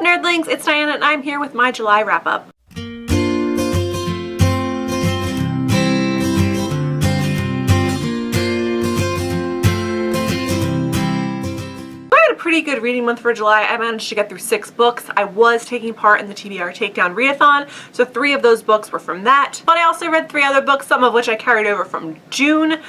nerdlings? It's Diana and I'm here with my July wrap-up. Pretty good reading month for July. I managed to get through 6 books. I was taking part in the TBR takedown readathon, so 3 of those books were from that. But I also read 3 other books, some of which I carried over from June, and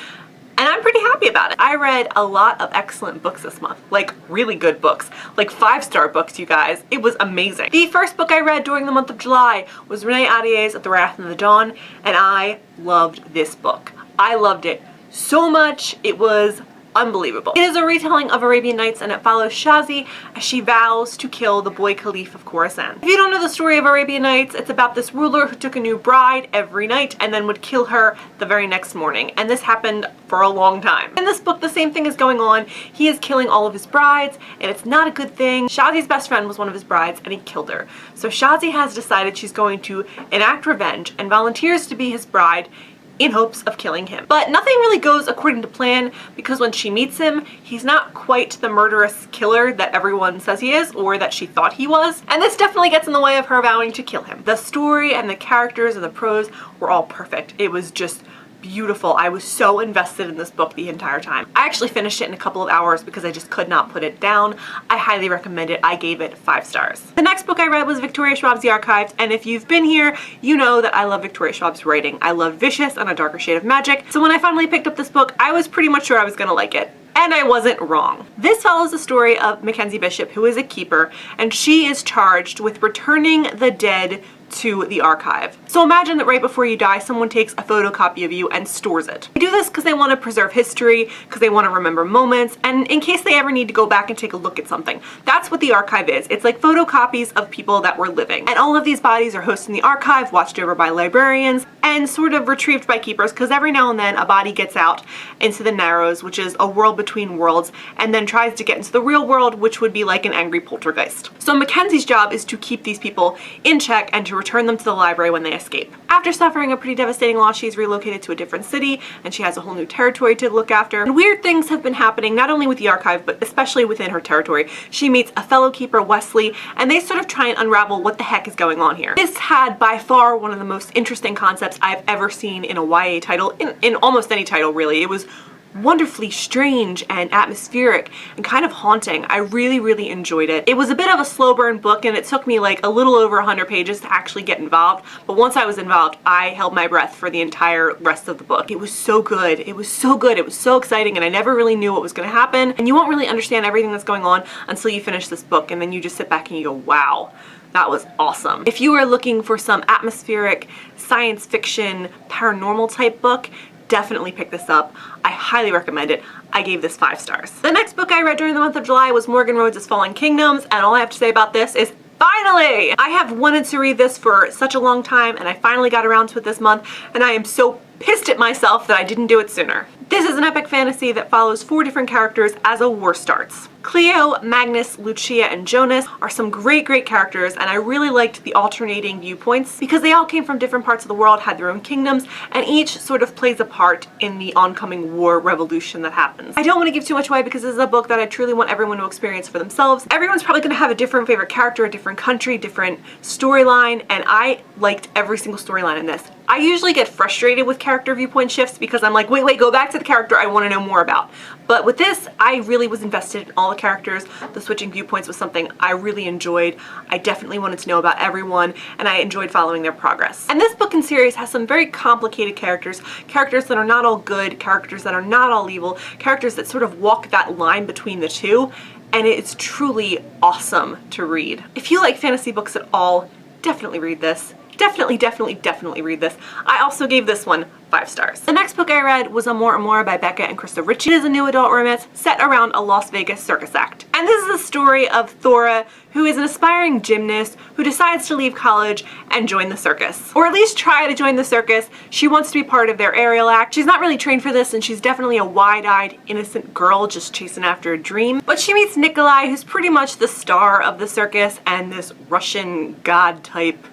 I'm pretty happy about it. I read a lot of excellent books this month, like really good books, like 5-star books, you guys. It was amazing. The first book I read during the month of July was readathon's The Wrath of Dawn, and I loved this book. I loved it so much. It was unbelievable. It is a retelling of Arabian Nights, and it follows Shazi as she vows to kill the boy Caliph of Khorasan. If you don't know the story of Arabian Nights, it's about this ruler who took a new bride every night and then would kill her the very next morning. And this happened for a long time. In this book, the same thing is going on. He is killing all of his brides, and it's not a good thing. Shazi's best friend was one of his brides, and he killed her. So Shazi has decided she's going to enact revenge and volunteers to be his bride in hopes of killing him. But nothing really goes according to plan, because when she meets him, he's not quite the murderous killer that everyone says he is, or that she thought he was, and this definitely gets in the way of her vowing to kill him. The story and the characters and the prose were all perfect. It was just beautiful. I was so invested in this book the entire time. I actually finished it in a couple of hours because I just could not put it down. I highly recommend it. I gave it 5 stars. The next book I read was Victoria Schwab's The Archives, and if you've been here, you know that I love Victoria Schwab's writing. I love Vicious and A Darker Shade of Magic, so when I finally picked up this book, I was pretty much sure I was gonna like it. And I wasn't wrong. This follows the story of Mackenzie Bishop, who is a keeper, and she is charged with returning the dead to the archive. So imagine that right before you die, someone takes a photocopy of you and stores it. They do this because they want to preserve history, because they want to remember moments, and in case they ever need to go back and take a look at something. That's what the archive is. It's like photocopies of people that were living. And all of these bodies are hosted in the archive, watched over by librarians, and sort of retrieved by keepers, because every now and then a body gets out into the Narrows, which is a world between worlds, and then tries to get into the real world, which would be like an angry poltergeist. So Mackenzie's job is to keep these people in check and to return them to the library when they escape. After suffering a pretty devastating loss, she's relocated to a different city, and she has a whole new territory to look after. And weird things have been happening, not only with the archive, but especially within her territory. She meets a fellow keeper, Wesley, and they sort of try and unravel what the heck is going on here. This had by far one of the most interesting concepts I've ever seen in a YA title, in almost any title really. It was wonderfully strange and atmospheric and kind of haunting. I really enjoyed it. It was a bit of a slow burn book, and it took me like a little over 100 pages to actually get involved, but once I was involved, I held my breath for the entire rest of the book. It was so good. It was so good. It was so exciting, and I never really knew what was going to happen, and you won't really understand everything that's going on until you finish this book, and then you just sit back and you go, wow. That was awesome. If you are looking for some atmospheric, science fiction, paranormal type book, definitely pick this up. I highly recommend it. I gave this 5 stars. The next book I read during the month of July was Morgan Rhodes' Fallen Kingdoms, and all I have to say about this is finally! I have wanted to read this for such a long time, and I finally got around to it this month, and I am so pissed at myself that I didn't do it sooner. This is an epic fantasy that follows 4 different characters as a war starts. Cleo, Magnus, Lucia, and Jonas are some great characters, and I really liked the alternating viewpoints because they all came from different parts of the world, had their own kingdoms, and each sort of plays a part in the oncoming war revolution that happens. I don't want to give too much away because this is a book that I truly want everyone to experience for themselves. Everyone's probably going to have a different favorite character, a different country, different storyline, and I liked every single storyline in this. I usually get frustrated with character viewpoint shifts because I'm like, wait, go back to the character I want to know more about. But with this, I really was invested in all the characters. The switching viewpoints was something I really enjoyed. I definitely wanted to know about everyone, and I enjoyed following their progress. And this book and series has some very complicated characters, characters that are not all good, characters that are not all evil, characters that sort of walk that line between the two, and it's truly awesome to read. If you like fantasy books at all, definitely read this. Definitely read this. I also gave this one 5 stars. The next book I read was Amor Amor by Becca and Krista Ritchie. It is a new adult romance set around a Las Vegas circus act. And this is the story of Thora, who is an aspiring gymnast who decides to leave college and join the circus. Or at least try to join the circus. She wants to be part of their aerial act. She's not really trained for this, and she's definitely a wide-eyed, innocent girl just chasing after a dream. But she meets Nikolai, who's pretty much the star of the circus, and this Russian god type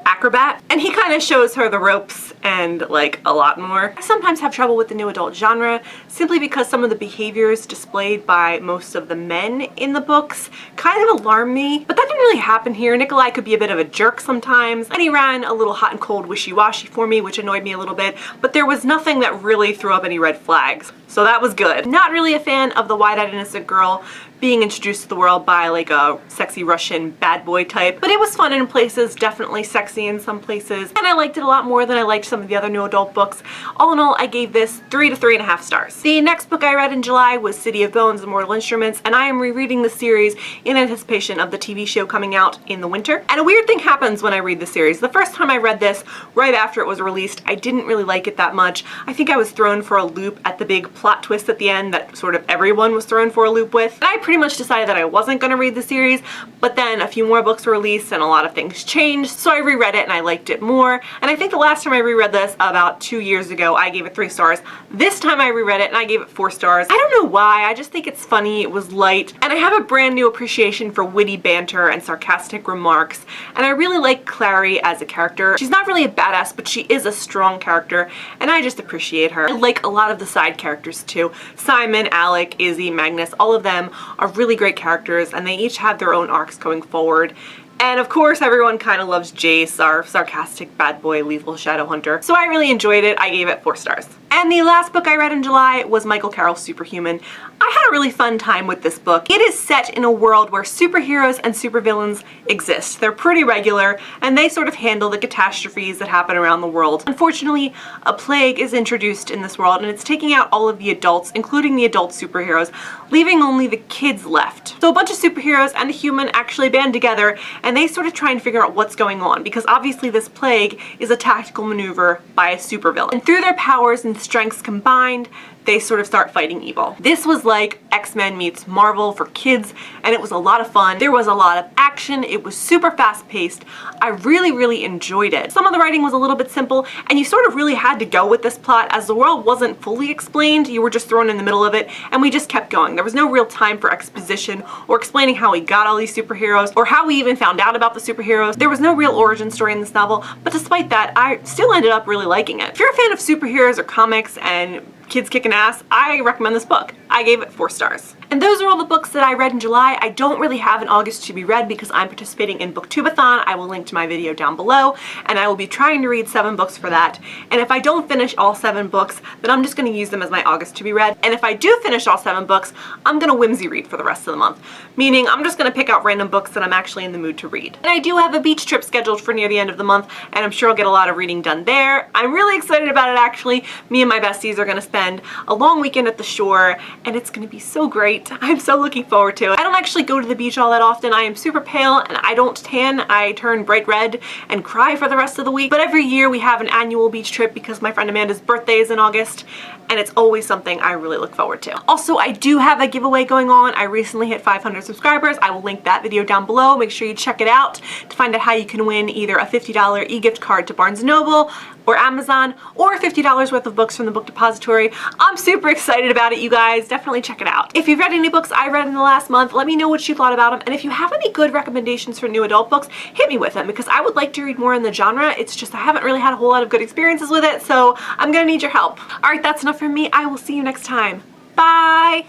acrobat, and he kind of shows her the ropes and like a lot more. I sometimes have trouble with the new adult genre simply because some of the behaviors displayed by most of the men in the books kind of alarm me, but that didn't really happen here. Nikolai could be a bit of a jerk sometimes, and he ran a little hot and cold wishy-washy for me, which annoyed me a little bit, but there was nothing that really threw up any red flags, so that was good. Not really a fan of the wide-eyed innocent girl being introduced to the world by like a sexy Russian bad boy type, but it was fun in places, definitely sexy in some places, and I liked it a lot more than I liked some of the other new adult books. All in all, I gave this 3 to 3.5 stars. The next book I read in July was City of Bones and Mortal Instruments, and I am rereading the series in anticipation of the TV show coming out in the winter. And a weird thing happens when I read the series. The first time I read this, right after it was released, I didn't really like it that much. I think I was thrown for a loop at the big plot twist at the end that sort of everyone was thrown for a loop with. And I pretty much decided that I wasn't going to read the series, but then a few more books were released and a lot of things changed, so I reread it and I liked it more. And I think the last time I reread this, about 2 years ago, I gave it 3 stars. This time I reread it and I gave it 4 stars. I don't know why, I just think it's funny, it was light, and I have a brand new appreciation for witty banter and sarcastic remarks, and I really like Clary as a character. She's not really a badass, but she is a strong character, and I just appreciate her. I like a lot of the side characters too. Simon, Alec, Izzy, Magnus, all of them are really great characters, and they each have their own arcs going forward. And of course, everyone kind of loves Jace, our sarcastic bad boy lethal shadow hunter. So I really enjoyed it. I gave it 4 stars. And the last book I read in July was Michael Carroll's Superhuman. I had a really fun time with this book. It is set in a world where superheroes and supervillains exist. They're pretty regular, and they sort of handle the catastrophes that happen around the world. Unfortunately, a plague is introduced in this world, and it's taking out all of the adults, including the adult superheroes, leaving only the kids left. So a bunch of superheroes and a human actually band together, and they sort of try and figure out what's going on, because obviously this plague is a tactical maneuver by a supervillain. And through their powers and strengths combined, they sort of start fighting evil. This was like X-Men meets Marvel for kids, and it was a lot of fun. There was a lot of action. It was super fast-paced. I really enjoyed it. Some of the writing was a little bit simple, and you sort of really had to go with this plot as the world wasn't fully explained. You were just thrown in the middle of it, and we just kept going. There was no real time for exposition or explaining how we got all these superheroes or how we even found out about the superheroes. There was no real origin story in this novel, but despite that, I still ended up really liking it. If you're a fan of superheroes or comics and kids kicking ass, I recommend this book. I gave it 4 stars. And those are all the books that I read in July. I don't really have an August to be read because I'm participating in Booktubeathon. I will link to my video down below, and I will be trying to read 7 books for that. And if I don't finish all 7 books, then I'm just going to use them as my August to be read. And if I do finish all 7 books, I'm going to whimsy read for the rest of the month. Meaning I'm just going to pick out random books that I'm actually in the mood to read. And I do have a beach trip scheduled for near the end of the month, and I'm sure I'll get a lot of reading done there. I'm really excited about it actually. Me and my besties are going to spend a long weekend at the shore, and it's going to be so great. I'm so looking forward to it. I don't actually go to the beach all that often. I am super pale and I don't tan. I turn bright red and cry for the rest of the week. But every year we have an annual beach trip because my friend Amanda's birthday is in August, and it's always something I really look forward to. Also, I do have a giveaway going on. I recently hit 500 subscribers. I will link that video down below. Make sure you check it out to find out how you can win either a $50 e-gift card to Barnes & Noble or Amazon, or $50 worth of books from the Book Depository. I'm super excited about it, you guys. Definitely check it out. If you've read any books I read in the last month, let me know what you thought about them. And if you have any good recommendations for new adult books, hit me with them because I would like to read more in the genre. It's just I haven't really had a whole lot of good experiences with it, so I'm gonna need your help. All right, that's enough from me. I will see you next time. Bye!